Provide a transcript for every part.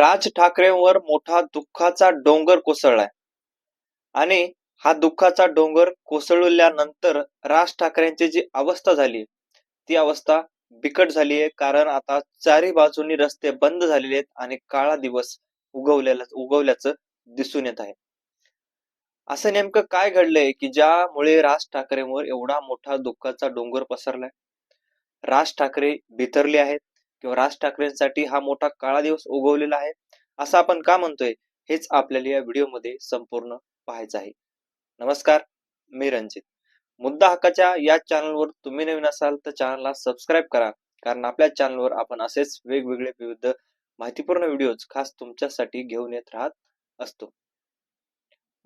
राज ठाकरेंवर मोठा दुःखाचा डोंगर कोसळलाय आणि हा दुःखाचा डोंगर कोसळल्यानंतर राज ठाकरेंची जी अवस्था झाली ती अवस्था बिकट झाली आहे. कारण आता चारी बाजूनी रस्ते बंद झालेले आहेत आणि काळा दिवस उगवल्याचं दिसून येत आहे. असं नेमकं काय घडलंय की ज्यामुळे राज ठाकरेंवर एवढा मोठा दुःखाचा डोंगर पसरलाय? राज ठाकरे बिथरले आहेत किंवा राज ठाकरेंसाठी हा मोठा काळा दिवस उगवलेला आहे असं आपण का म्हणतोय, हेच आपल्याला या व्हिडिओमध्ये संपूर्ण पाहायचं आहे. नमस्कार, मी रंजित. मुद्दा हक्काच्या या चॅनलवर तुम्ही नवीन असाल तर चॅनलला सबस्क्राईब करा, कारण आपल्या चॅनलवर आपण असेच वेगवेगळे विविध माहितीपूर्ण व्हिडिओज खास तुमच्यासाठी घेऊन येत राहत असतो.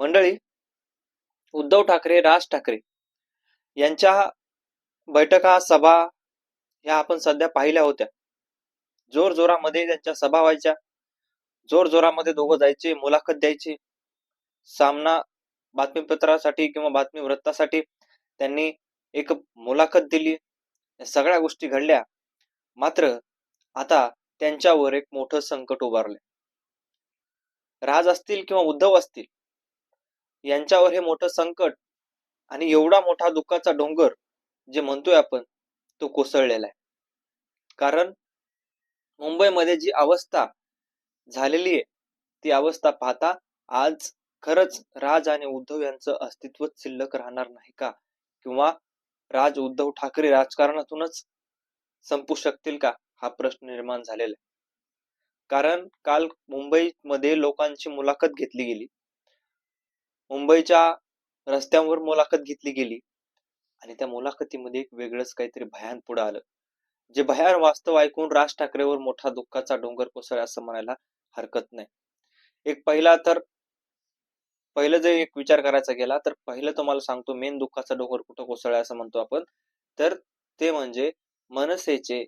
मंडळी, उद्धव ठाकरे, राज ठाकरे यांच्या बैठका, सभा ह्या आपण सध्या पाहिल्या होत्या. जोरजोरामध्ये त्यांच्या सभा व्हायच्या, जोरजोरामध्ये दोघं जायचे, मुलाखत द्यायची. सामना बातमीपत्रासाठी किंवा बातमी वृत्तासाठी त्यांनी एक मुलाखत दिली. या सगळ्या गोष्टी घडल्या. मात्र आता त्यांच्यावर एक मोठं संकट उभारले. राज असतील किंवा उद्धव असतील, यांच्यावर हे मोठं संकट आणि एवढा मोठा दुःखाचा डोंगर जे म्हणतोय आपण तो कोसळलेला आहे. कारण मुंबईमध्ये जी अवस्था झालेली आहे ती अवस्था पाहता आज खरंच राज आणि उद्धव यांचं अस्तित्वच शिल्लक राहणार नाही का? किंवा राज उद्धव ठाकरे राजकारणातूनच संपू शकतील का, हा प्रश्न निर्माण झालेला आहे. कारण काल मुंबईमध्ये लोकांची मुलाखत घेतली गेली, मुंबईच्या रस्त्यांवर मुलाखत घेतली गेली आणि त्या मुलाखतीमध्ये एक वेगळंच काहीतरी भयान पुढे आलं. जे भयान वास्तव ऐकून राज ठाकरेवर मोठा दुःखाचा डोंगर कोसळला असं म्हणायला हरकत नाही. पहिलं जर एक विचार करायचा गेला तर पहिलं तुम्हाला सांगतो, मेन दुःखाचा डोंगर कुठं कोसळला असं म्हणतो आपण, तर ते म्हणजे मनसेचे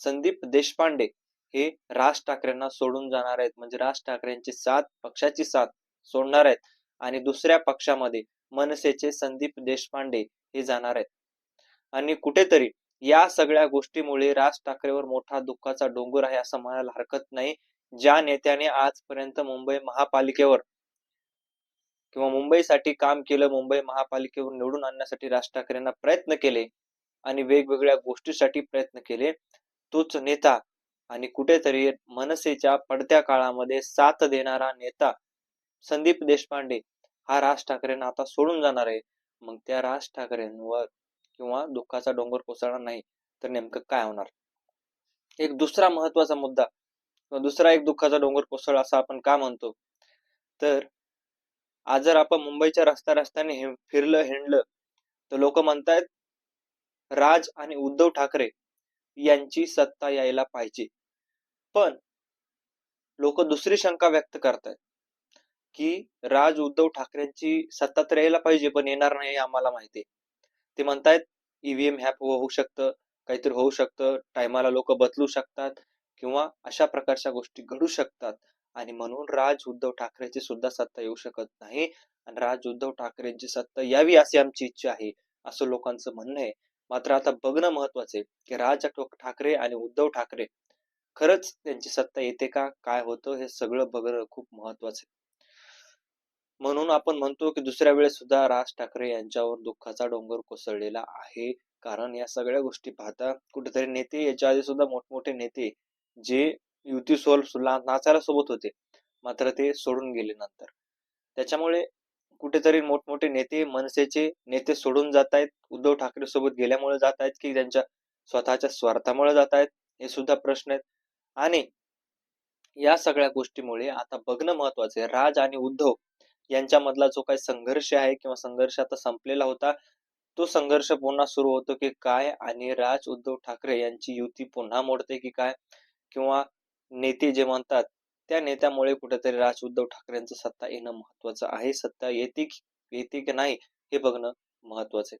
संदीप देशपांडे हे राज ठाकरेंना सोडून जाणार आहेत. म्हणजे राज ठाकरेंची पक्षाची साथ सोडणार आहेत आणि दुसऱ्या पक्षामध्ये मनसेचे संदीप देशपांडे हे जाणार आहेत. आणि कुठेतरी या सगळ्या गोष्टीमुळे राज ठाकरेवर मोठा दुःखाचा डोंगर आहे असं म्हणायला हरकत नाही. ज्या नेत्याने आजपर्यंत मुंबई महापालिकेवर किंवा मुंबईसाठी काम केलं, मुंबई महापालिकेवर निवडून आणण्यासाठी राज ठाकरेंना प्रयत्न केले आणि वेगवेगळ्या गोष्टीसाठी प्रयत्न केले, तोच नेता आणि कुठेतरी मनसेच्या पडत्या काळामध्ये साथ देणारा नेता संदीप देशपांडे हा राज ठाकरेंना आता सोडून जाणार आहे. मग त्या राज ठाकरेंवर किंवा दुःखाचा डोंगर कोसळणार नाही तर नेमकं काय होणार? एक दुसरा महत्वाचा मुद्दा किंवा दुसरा एक दुःखाचा डोंगर कोसळला असं आपण का म्हणतो, तर आज जर आपण मुंबईच्या रस्त्याने हिंडलं तर लोक म्हणतायत राज आणि उद्धव ठाकरे यांची सत्ता यायला पाहिजे. पण लोक दुसरी शंका व्यक्त करतायत की राज उद्धव ठाकरेंची सत्ता तर यायला पाहिजे पण येणार नाही आम्हाला माहिती. ते म्हणतायत ईव्हीएम हॅक होऊ शकतं, काहीतरी होऊ शकतं, टायमाला लोक बदलू शकतात किंवा अशा प्रकारच्या गोष्टी घडू शकतात आणि म्हणून राज उद्धव ठाकरेंची सुद्धा सत्ता येऊ शकत नाही आणि राज उद्धव ठाकरेंची सत्ता यावी अशी आमची इच्छा आहे असं लोकांचं म्हणणं आहे. मात्र आता बघणं महत्वाचं आहे की राज ठाकरे आणि उद्धव ठाकरे खरंच त्यांची सत्ता येते का, काय होतं, हे सगळं बघणं खूप महत्वाचं आहे. म्हणून आपण म्हणतो की दुसऱ्या वेळेस सुद्धा राज ठाकरे यांच्यावर दुःखाचा डोंगर कोसळलेला आहे. कारण या सगळ्या गोष्टी पाहता कुठेतरी नेते याच्या आधी सुद्धा मोठमोठे नेते जे युती नाचायला सोबत होते मात्र ते सोडून गेले नंतर. त्याच्यामुळे कुठेतरी मोठमोठे नेते, मनसेचे नेते सोडून जात आहेत. उद्धव ठाकरे सोबत गेल्यामुळे जात आहेत की त्यांच्या स्वतःच्या स्वार्थामुळे जात आहेत, हे सुद्धा प्रश्न आहेत. आणि या सगळ्या गोष्टीमुळे आता बघणं महत्वाचं आहे राज आणि उद्धव यांच्यामधला जो काही संघर्ष आहे किंवा संघर्ष आता संपलेला होता तो संघर्ष पुन्हा सुरू होतो की काय, आणि राज उद्धव ठाकरे यांची युती पुन्हा मोडते की काय, किंवा नेते जे म्हणतात त्या नेत्यामुळे कुठेतरी राज उद्धव ठाकरेंचं सत्ता येणं महत्वाचं आहे. सत्ता येते की नाही हे बघणं महत्वाचं आहे.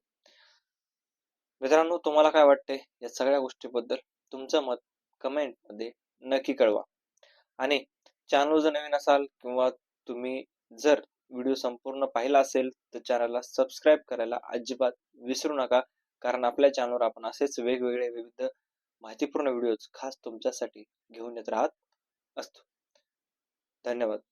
मित्रांनो, तुम्हाला काय वाटतंय या सगळ्या गोष्टीबद्दल? तुमचं मत कमेंट मध्ये नक्की कळवा. आणि चॅनल जर नवीन असाल किंवा तुम्ही जर व्हिडिओ संपूर्ण पाहिला असेल तर चॅनलला सबस्क्राईब करायला अजिबात विसरू नका, कारण आपल्या चॅनलवर आपण असेच वेगवेगळे विविध माहितीपूर्ण व्हिडिओज खास तुमच्यासाठी घेऊन येत राहत असतो. धन्यवाद.